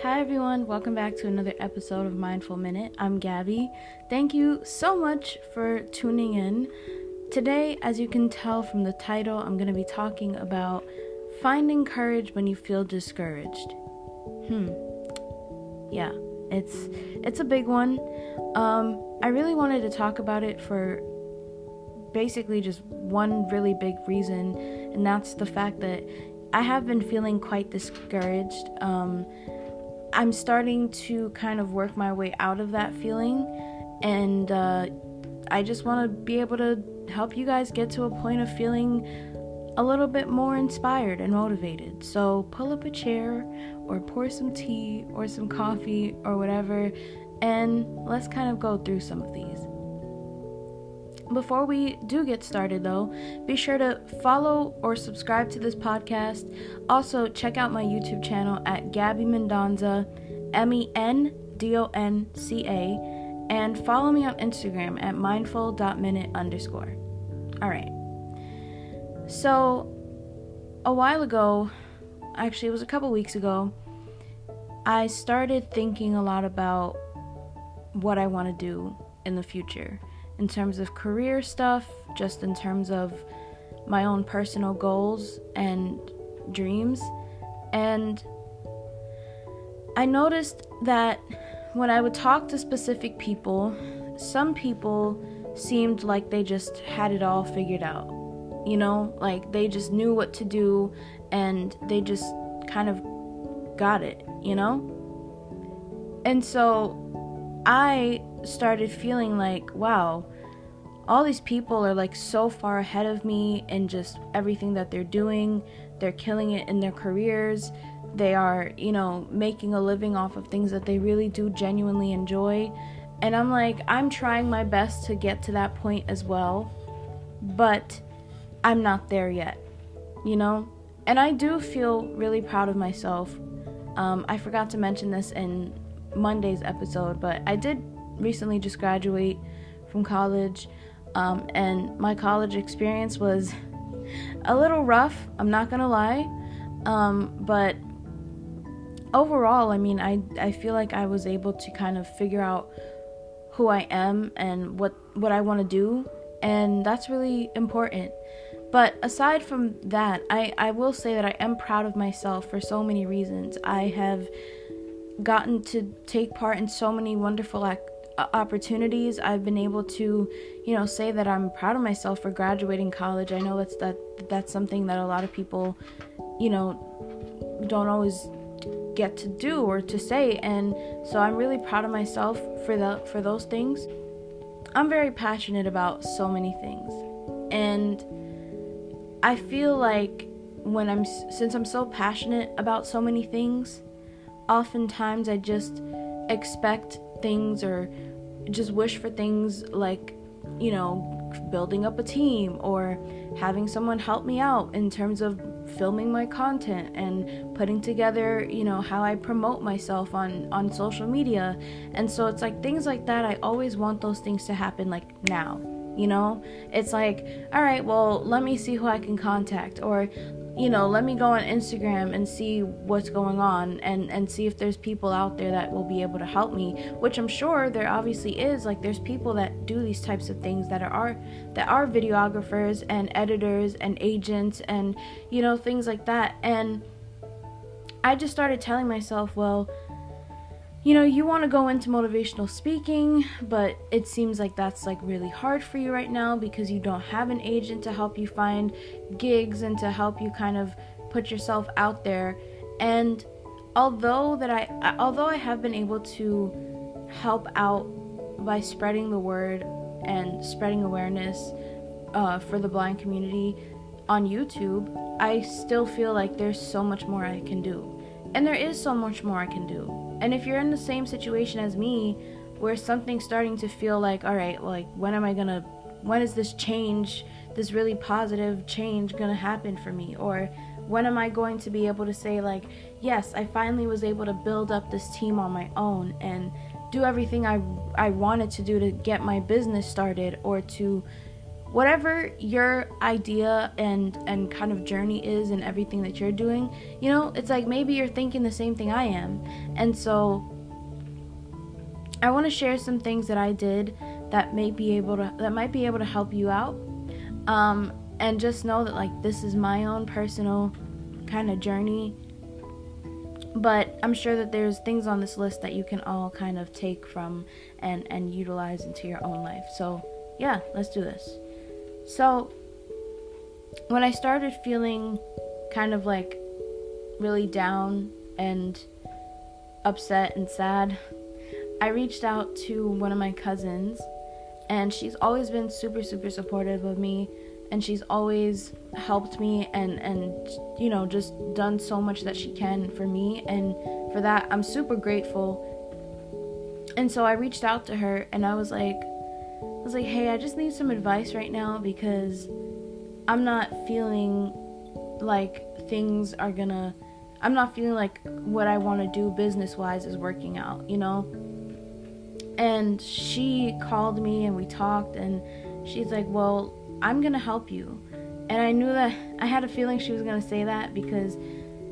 Hi everyone, welcome back to another episode of Mindful Minute. I'm Gabby. Thank you so much for tuning in. Today, as you can tell from the title, I'm going to be talking about finding courage when you feel discouraged. Yeah, it's a big one. I really wanted to talk about it for basically just one really big reason, and that's the fact that I have been feeling quite discouraged. I'm starting to kind of work my way out of that feeling, and I just want to be able to help you guys get to a point of feeling a little bit more inspired and motivated. So pull up a chair or pour some tea or some coffee or whatever, and let's kind of go through some of these. Before we do get started though, be sure to follow or subscribe to this podcast. Also, check out my YouTube channel at Gabby Mendonca, Mendonca, and follow me on Instagram at mindful.minute_. Alright, so a while ago, actually it was a couple weeks ago, I started thinking a lot about what I want to do in the future. In terms of career stuff, just in terms of my own personal goals and dreams. And I noticed that when I would talk to specific people, some people seemed like they just had it all figured out. You know, like they just knew what to do and they just kind of got it, you know? And so I started feeling like, wow, all these people are like so far ahead of me in just everything that they're doing. They're killing it in their careers. They are, making a living off of things that they really do genuinely enjoy. And I'm like, I'm trying my best to get to that point as well, but I'm not there yet, And I do feel really proud of myself. I forgot to mention this in Monday's episode, but I did recently just graduate from college, and my college experience was a little rough, I'm not gonna lie, but overall, I feel like I was able to kind of figure out who I am and what I want to do, and that's really important. But aside from that, I will say that I am proud of myself for so many reasons. I have gotten to take part in so many wonderful opportunities. I've been able to, say that I'm proud of myself for graduating college. I know that's something that a lot of people, don't always get to do or to say, and so I'm really proud of myself for those things. I'm very passionate about so many things, and I feel like since I'm so passionate about so many things, oftentimes I just expect things or just wish for things like, building up a team or having someone help me out in terms of filming my content and putting together, how I promote myself on social media. And so it's like things like that, I always want those things to happen like now, It's like, all right, well, let me see who I can contact, or let me go on Instagram and see what's going on and see if there's people out there that will be able to help me, which I'm sure there obviously is. Like, there's people that do these types of things that are videographers and editors and agents and, things like that. And I just started telling myself, well, you want to go into motivational speaking, but it seems like that's like really hard for you right now because you don't have an agent to help you find gigs and to help you kind of put yourself out there. And although I have been able to help out by spreading the word and spreading awareness for the blind community on YouTube, I still feel like there's so much more I can do. And there is so much more I can do. And if you're in the same situation as me, where something's starting to feel like, all right, like, when is this change, this really positive change gonna happen for me? Or when am I going to be able to say, like, yes, I finally was able to build up this team on my own and do everything I wanted to do to get my business started, or to, whatever your idea and kind of journey is and everything that you're doing, it's like maybe you're thinking the same thing I am. And so I want to share some things that I did that might be able to help you out. And just know that like this is my own personal kind of journey, but I'm sure that there's things on this list that you can all kind of take from and utilize into your own life. So yeah, let's do this. So when I started feeling kind of like really down and upset and sad, I reached out to one of my cousins, and she's always been super, super supportive of me, and she's always helped me and just done so much that she can for me, and for that I'm super grateful. And so I reached out to her, and I was like, hey, I just need some advice right now, because I'm not feeling like I'm not feeling like what I want to do business-wise is working out, And she called me and we talked, and she's like, well, I'm going to help you. And I knew that I had a feeling she was going to say that, because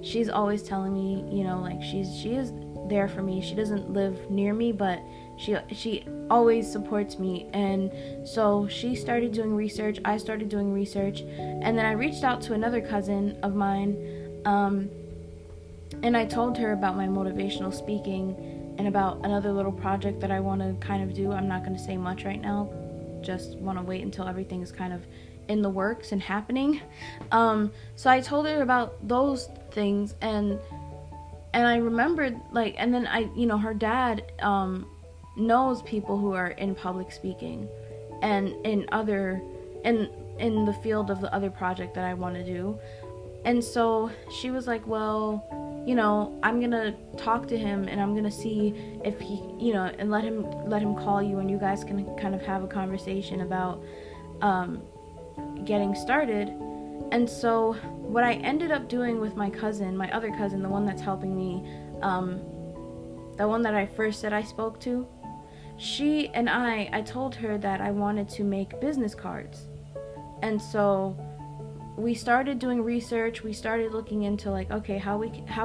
she's always telling me, like she is there for me. She doesn't live near me, but she always supports me. And so she started doing research, I started doing research, and then I reached out to another cousin of mine, and I told her about my motivational speaking and about another little project that I want to kind of do. I'm not going to say much right now, just want to wait until everything is kind of in the works and happening. So I told her about those things, and I remembered, like, and then her dad knows people who are in public speaking and in the field of the other project that I want to do. And so she was like, well, I'm gonna talk to him, and I'm gonna see if he, and let him call you, and you guys can kind of have a conversation about getting started. And so what I ended up doing with my other cousin, the one that's helping me, the one that I first said I spoke to, she and I told her that I wanted to make business cards. And so we started doing research. We started looking into like, okay, how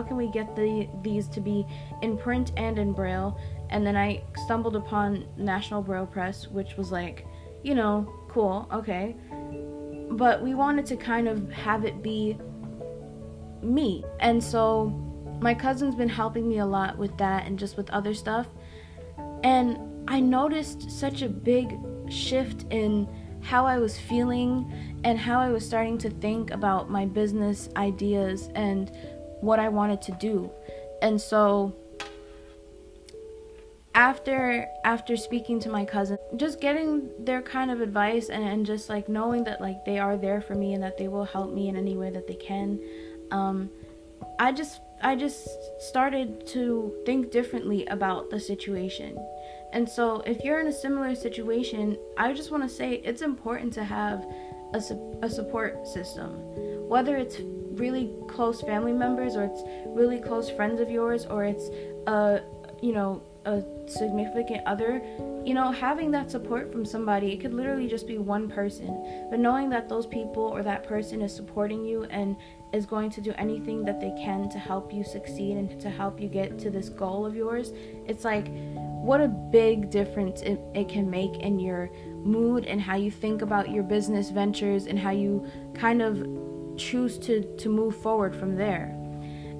can we get these to be in print and in Braille. And then I stumbled upon National Braille Press, which was like, cool, okay. But we wanted to kind of have it be me. And so my cousin's been helping me a lot with that and just with other stuff. And I noticed such a big shift in how I was feeling and how I was starting to think about my business ideas and what I wanted to do. And so after speaking to my cousin, just getting their kind of advice and just like knowing that like they are there for me and that they will help me in any way that they can, I just started to think differently about the situation. And so if you're in a similar situation, I just want to say it's important to have a support system, whether it's really close family members or it's really close friends of yours or it's a significant other. Having that support from somebody, it could literally just be one person, but knowing that those people or that person is supporting you and is going to do anything that they can to help you succeed and to help you get to this goal of yours, it's like what a big difference it can make in your mood and how you think about your business ventures and how you kind of choose to move forward from there.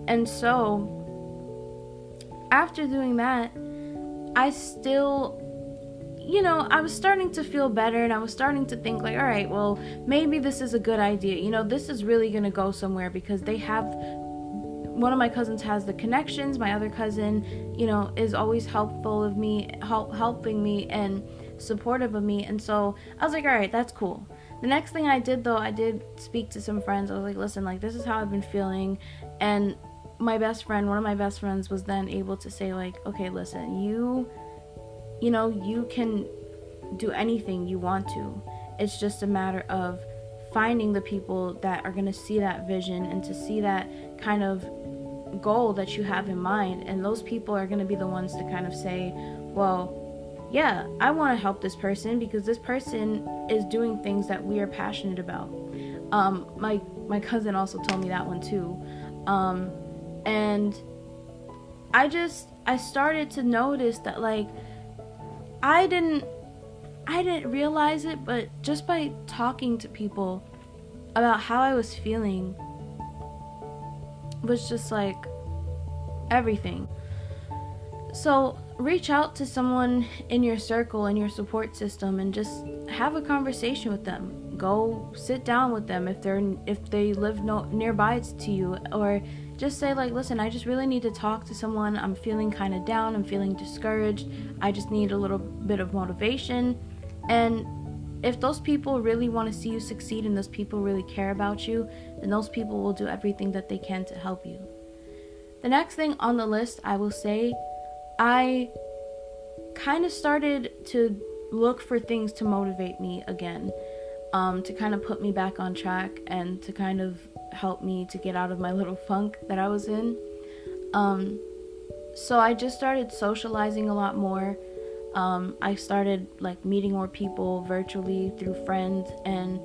And so after doing that, I still, I was starting to feel better, and I was starting to think like, all right, well, maybe this is a good idea. This is really going to go somewhere because one of my cousins has the connections. My other cousin, is always helpful of me, helping me and supportive of me. And so I was like, all right, that's cool. The next thing I did, though, I did speak to some friends. I was like, listen, like, this is how I've been feeling. And one of my best friends was then able to say like, okay, listen, you can do anything you want to. It's just a matter of finding the people that are going to see that vision and to see that kind of goal that you have in mind. And those people are going to be the ones to kind of say, well, yeah, I want to help this person because this person is doing things that we are passionate about. My cousin also told me that one too. And I started to notice that, like, I didn't realize it, but just by talking to people about how I was feeling was just like everything. So reach out to someone in your circle, in your support system, and just have a conversation with them. Go sit down with them if they live nearby to you, or just say, like, listen, I just really need to talk to someone. I'm feeling kind of down. I'm feeling discouraged. I just need a little bit of motivation. And if those people really want to see you succeed and those people really care about you, then those people will do everything that they can to help you. The next thing on the list, I will say, I kind of started to look for things to motivate me again, to kind of put me back on track and to kind of help me to get out of my little funk that I was in. So I just started socializing a lot more. I started like meeting more people virtually through friends, and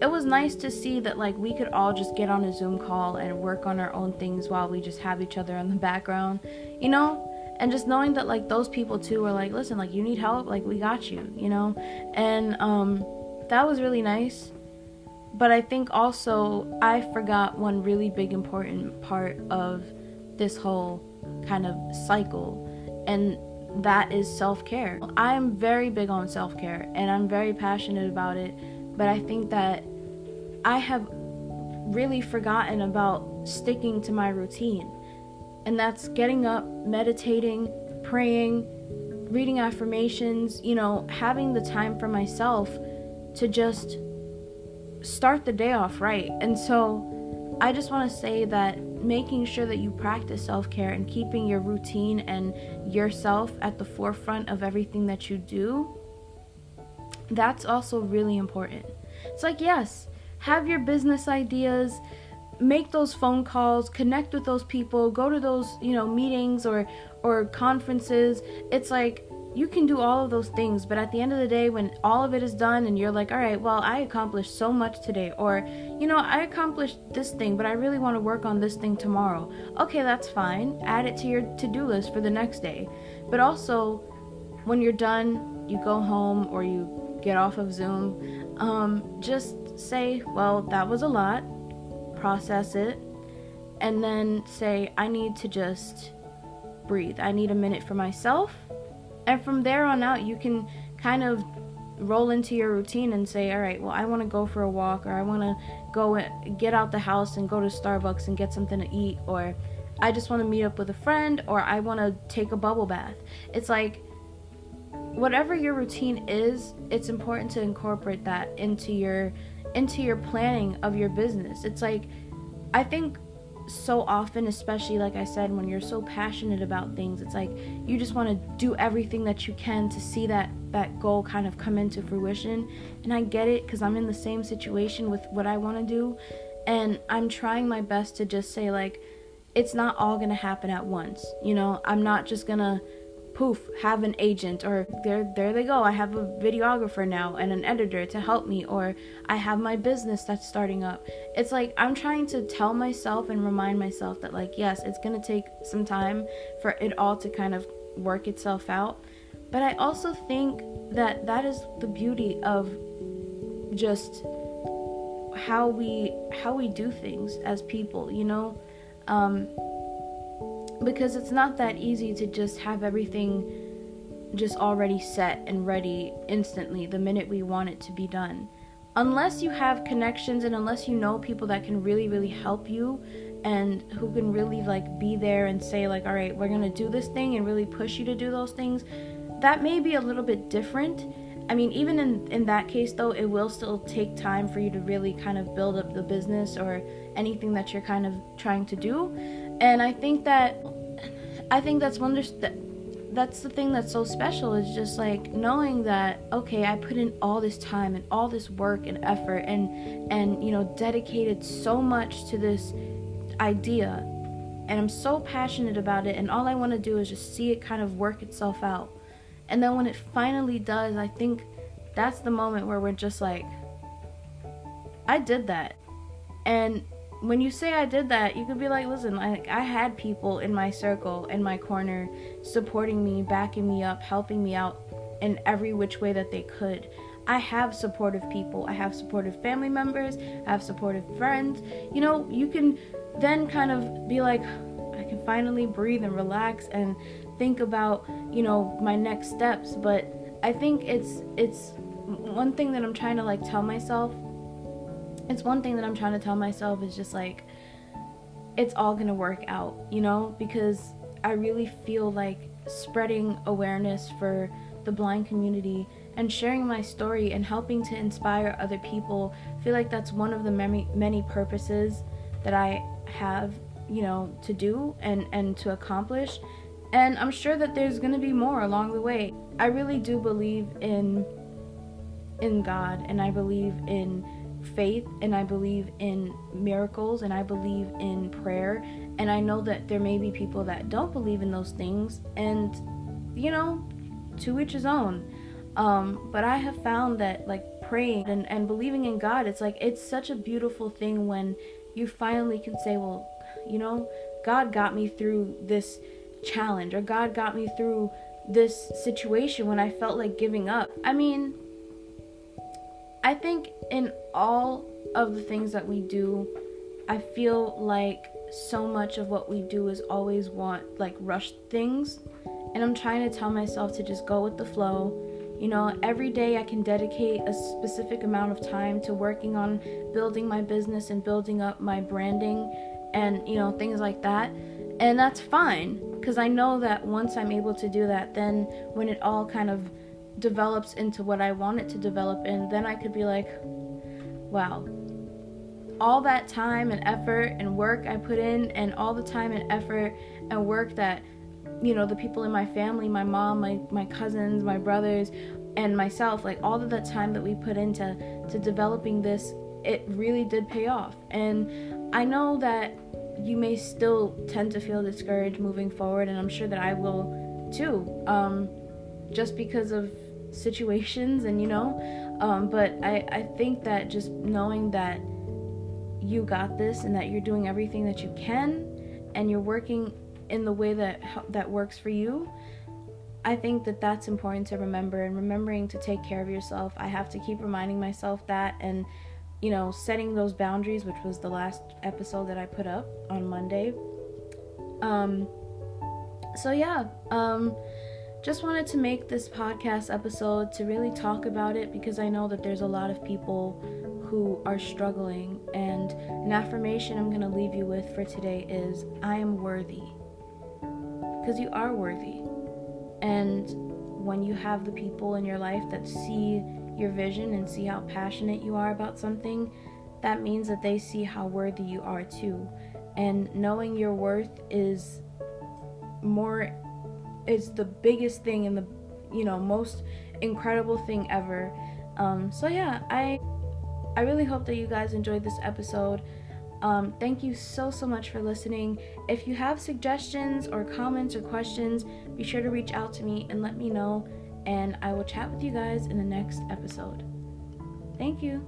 it was nice to see that, like, we could all just get on a Zoom call and work on our own things while we just have each other in the background, you know? And just knowing that, like, those people too are like, listen, like, you need help, like, we got you, you know? And that was really nice. But I think also I forgot one really big important part of this whole kind of cycle, and that is self-care. I'm very big on self-care and I'm very passionate about it, but I think that I have really forgotten about sticking to my routine. And that's getting up, meditating, praying, reading affirmations, you know, having the time for myself to just start the day off right. And so I just want to say that making sure that you practice self-care and keeping your routine and yourself at the forefront of everything that you do, that's also really important. It's like, yes, have your business ideas, make those phone calls, connect with those people, go to those, you know, meetings or conferences. It's like, you can do all of those things, but at the end of the day, when all of it is done and you're like, all right, well, I accomplished so much today, or, you know, I accomplished this thing, but I really want to work on this thing tomorrow. Okay, that's fine. Add it to your to-do list for the next day. But also, when you're done, you go home or you get off of Zoom, just say, well, that was a lot, process it, and then say, I need to just breathe. I need a minute for myself. And from there on out, you can kind of roll into your routine and say, all right, well, I want to go for a walk, or I want to go get out the house and go to Starbucks and get something to eat, or I just want to meet up with a friend, or I want to take a bubble bath. It's like, whatever your routine is, it's important to incorporate that into your planning of your business. It's like, I think so often, especially like I said, when you're so passionate about things, it's like you just want to do everything that you can to see that goal kind of come into fruition. And I get it, because I'm in the same situation with what I want to do, and I'm trying my best to just say, like, it's not all gonna happen at once, you know. I'm not just gonna poof, have an agent, or there they go, I have a videographer now and an editor to help me, or I have my business that's starting up. It's like, I'm trying to tell myself and remind myself that, like, yes, it's gonna take some time for it all to kind of work itself out. But I also think that is the beauty of just how we do things as people, you know. Because it's not that easy to just have everything just already set and ready instantly the minute we want it to be done. Unless you have connections and unless you know people that can really, really help you and who can really, like, be there and say, like, all right, we're gonna do this thing, and really push you to do those things, that may be a little bit different. I mean, even in that case, though, it will still take time for you to really kind of build up the business or anything that you're kind of trying to do. And I think that's the thing that's so special, is just like knowing that, okay, I put in all this time and all this work and effort and you know, dedicated so much to this idea, and I'm so passionate about it, and all I want to do is just see it kind of work itself out. And then when it finally does, I think that's the moment where we're just like, I did that. And when you say I did that, you could be like, listen, I had people in my circle, in my corner, supporting me, backing me up, helping me out in every which way that they could. I have supportive people. I have supportive family members. I have supportive friends. You know, you can then kind of be like, I can finally breathe and relax and think about, you know, my next steps. But I think it's one thing that I'm trying to like tell myself. It's one thing that I'm trying to tell myself is just like, it's all gonna work out, you know, because I really feel like spreading awareness for the blind community and sharing my story and helping to inspire other people, I feel like that's one of the many purposes that I have, you know, to do and to accomplish. And I'm sure that there's gonna be more along the way. I really do believe in God, and I believe in faith, and I believe in miracles, and I believe in prayer. And I know that there may be people that don't believe in those things, and you know, to each his own. But I have found that like praying and believing in God, it's like, it's such a beautiful thing when you finally can say, well, you know, God got me through this challenge, or God got me through this situation when I felt like giving up. I mean, I think in all of the things that we do, I feel like so much of what we do is always want like rushed things. And I'm trying to tell myself to just go with the flow. You know, every day I can dedicate a specific amount of time to working on building my business and building up my branding and, you know, things like that. And that's fine, because I know that once I'm able to do that, then when it all kind of develops into what I want it to develop in, then I could be like, wow, all that time and effort and work I put in, and all the time and effort and work that, you know, the people in my family, my mom, my cousins, my brothers, and myself, like all of that time that we put into developing this, it really did pay off. And I know that you may still tend to feel discouraged moving forward, and I'm sure that I will too, just because of situations, and you know, but I think that just knowing that you got this, and that you're doing everything that you can, and you're working in the way that works for you, I think that that's important to remember, and remembering to take care of yourself. I have to keep reminding myself that, and you know, setting those boundaries, which was the last episode that I put up on Monday. So yeah, just wanted to make this podcast episode to really talk about it, because I know that there's a lot of people who are struggling. And an affirmation I'm going to leave you with for today is, I am worthy. Because you are worthy. And when you have the people in your life that see your vision and see how passionate you are about something, that means that they see how worthy you are too. And knowing your worth is the biggest thing and the, you know, most incredible thing ever. So yeah, I really hope that you guys enjoyed this episode. Thank you so much for listening. If you have suggestions or comments or questions, be sure to reach out to me and let me know, and I will chat with you guys in the next episode. Thank you.